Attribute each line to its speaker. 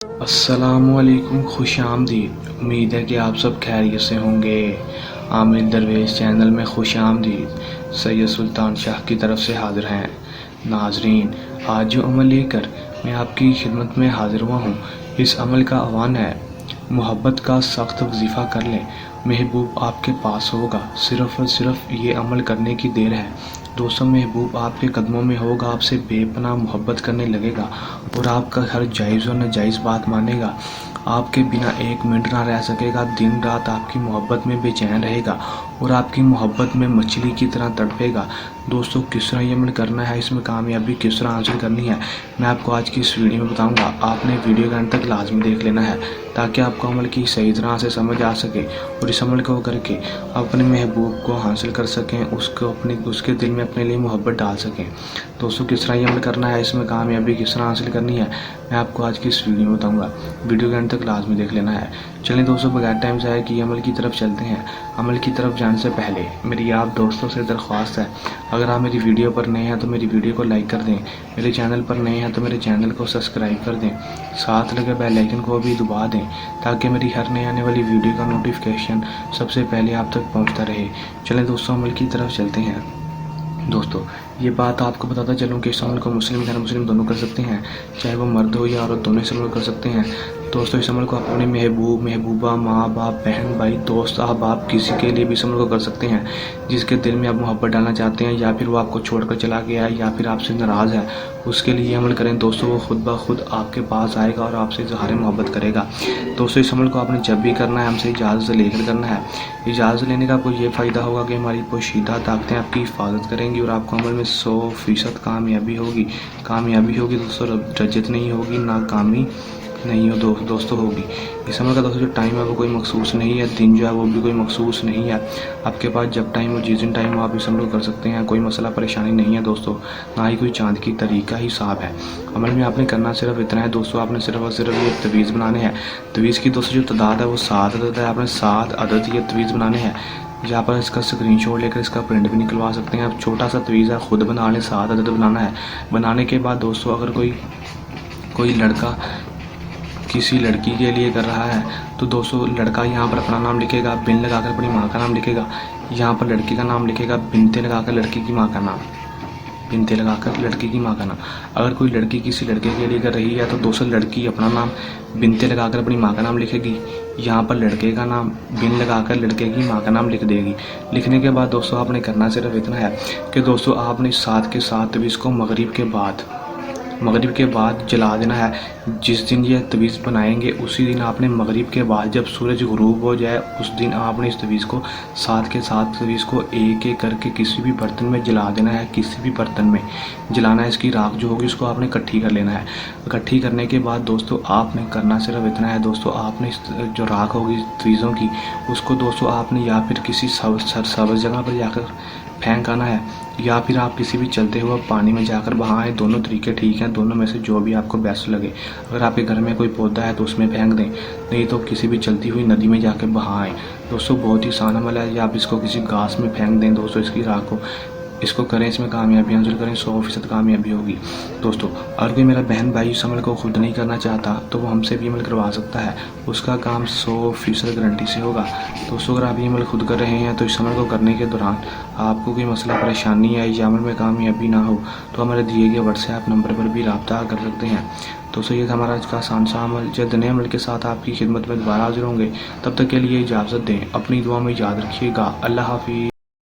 Speaker 1: अस्सलामुअलैकुम, खुश आमदीद। उम्मीद है कि आप सब खैरियत से होंगे। आमिर दरवेश चैनल में खुश आमदीद। सैयद सुल्तान शाह की तरफ से हाजिर हैं। नाजरीन, आज जो अमल लेकर मैं आपकी खिदमत में हाजिर हुआ हूँ, इस अमल का आह्वान है, मोहब्बत का सख्त वजीफ़ा कर लें, महबूब आपके पास होगा। सिर्फ़ और सिर्फ ये अमल करने की देर है। दोस्तों, महबूब आपके कदमों में होगा, आपसे बेपनाह मोहब्बत करने लगेगा और आपका हर जायज़ और नाजायज़ बात मानेगा। आपके बिना एक मिनट ना रह सकेगा। दिन रात आपकी मोहब्बत में बेचैन रहेगा और आपकी मोहब्बत में मछली की तरह तड़पेगा। दोस्तों, किस तरह ये अमल करना है, इसमें कामयाबी किस तरह हासिल करनी है, मैं आपको आज की इस वीडियो में बताऊंगा। आपने वीडियो के अंत तक लाजमी देख लेना है ताकि आपको अमल की सही तरह से समझ आ सके और इस अमल को करके अपने महबूब को हासिल कर सकें, उसके दिल में अपने लिए मोहब्बत डाल सकें। दोस्तों, किस तरह ये अमल करना है, इसमें कामयाबी किस तरह हासिल करनी है, मैं आपको आज की इस वीडियो में बताऊंगा। वीडियो के अंत तक लाजमी देख लेना है। चलिए दोस्तों, बगैर टाइम ज़ाया किए अमल की तरफ चलते हैं। अमल की तरफ जाने से पहले मेरी आप दोस्तों से दरख्वास्त है, अगर आप मेरी वीडियो पर नए हैं तो मेरी वीडियो को लाइक कर दें, मेरे चैनल पर नए हैं तो मेरे चैनल को सब्सक्राइब कर दें, साथ लगे बेल आइकन को भी दबा दें ताकि मेरी हर नई आने वाली वीडियो का नोटिफिकेशन सबसे पहले आप तक पहुंचता रहे। चलें दोस्तों, अमल की तरफ चलते हैं। दोस्तों, ये बात आपको बताता चलूँ कि इस अमल को मुस्लिम गैर मुस्लिम दोनों कर सकते हैं, चाहे वो मर्द हो या औरत, दोनों इस अमल कर सकते हैं। दोस्तों, इस अमल को आप अपने महबूब, महबूबा, माँ बाप, बहन भाई, दोस्त अहबाब, किसी के लिए भी इस अमल को कर सकते हैं जिसके दिल में आप मोहब्बत डालना चाहते हैं, या फिर वो आपको छोड़कर चला गया है, या फिर आपसे नाराज़ है, उसके लिए ये अमल करें। दोस्तों, वो खुद ब खुद आपके पास आएगा और आपसे इज़हार मोहब्बत करेगा। दोस्तों, इस अमल को आपने जब भी करना है हमसे इजाज़त लेकर करना है। इजाज़त लेने का आपको ये फ़ायदा होगा कि हमारी पोशीदा ताकतें आपकी हिफाजत करेंगी और आपको अमल में 100% कामयाबी होगी। दोस्तों, रजत नहीं होगी, नाकामी नहीं हो दोस्तों होगी। इस अमल का दोस्तों जो टाइम है वो कोई मखसूस नहीं है, दिन जो है वो भी कोई मखसूस नहीं है। आपके पास जब टाइम हो, जिस दिन टाइम हो, आप इस अमल को कर सकते हैं। कोई मसला परेशानी नहीं है दोस्तों, ना ही कोई चांद की तरीका हिसाब है। अमल में आपने करना सिर्फ इतना है दोस्तों, आपने सिर्फ और सिर्फ ये तवीज़ बनाने हैं। तवीज़ की दोस्तों जो तादाद है वो 7 अदद है। आपने 7 अदद ये तवीज़ बनाने हैं। यहाँ पर इसका स्क्रीनशॉट लेकर इसका प्रिंट भी निकलवा सकते हैं। आप छोटा सा तवीज़ है, खुद बना लें। 7 अदद बनाना है। बनाने के बाद दोस्तों, अगर कोई लड़का किसी लड़की के लिए कर रहा है तो दोस्तों, लड़का यहाँ पर अपना नाम लिखेगा, बिन लगाकर अपनी माँ का नाम लिखेगा। यहाँ पर लड़की का नाम लिखेगा, बिनते लगाकर लड़की की माँ का नाम, बिनते लगाकर लड़की की माँ का नाम। अगर कोई लड़की किसी लड़के के लिए कर रही है तो दोस्तों, लड़की अपना नाम बिनते लगाकर अपनी माँ का नाम लिखेगी, यहाँ पर लड़के का नाम बिन लगाकर लड़के की माँ का नाम लिख देगी। लिखने के बाद दोस्तों, आपने करना सिर्फ इतना है कि दोस्तों, आपने 7 के 7 तवीज़ को मगरिब के बाद जला देना है। जिस दिन ये तवीज़ बनाएंगे उसी दिन आपने मगरिब के बाद जब सूरज गुरूब हो जाए उस दिन आपने इस तवीज़ को 7 के 7 तवीज़ को एक एक करके किसी भी बर्तन में जला देना है। किसी भी बर्तन में जलाना है। इसकी राख जो होगी उसको आपने इकट्ठी कर लेना है। इकट्ठी करने के बाद दोस्तों, आपने करना सिर्फ इतना है दोस्तों, आपने इस जो राख होगी तवीज़ों की, उसको दोस्तों आपने या फिर किसी सब्ज़ जगह पर जाकर फेंक आना है, या फिर आप किसी भी चलते हुए पानी में जाकर बहाएं। दोनों तरीके ठीक हैं, दोनों में से जो भी आपको बेस्ट लगे। अगर आपके घर में कोई पौधा है तो उसमें फेंक दें, नहीं तो किसी भी चलती हुई नदी में जाकर बहाएं। दोस्तों, बहुत ही आसान अमल है। या आप इसको किसी घास में फेंक दें दोस्तों, इसकी राख को। इसको करें, इसमें कामयाबी हासिल करें, 100% कामयाबी होगी। दोस्तों, अगर कोई मेरा बहन भाई इस अमल को खुद नहीं करना चाहता तो वो हमसे भी अमल करवा सकता है। उसका काम 100% गारंटी से होगा। दोस्तों, अगर आप ये अमल खुद कर रहे हैं तो इस अमल को करने के दौरान आपको कोई मसला परेशानी है या अमल में कामयाबी ना हो तो हमारे दिए गए व्हाट्सएप नंबर पर भी रब्ता कर सकते हैं। दोस्तों, ये था हमारा आज का आसान सा अमल। जल्द नए अमल के साथ आपकी खिदमत में दोबारा हाजिर होंगे। तब तक के लिए इजाज़त दें। अपनी दुआ में याद रखिएगा। अल्लाह हाफिज़।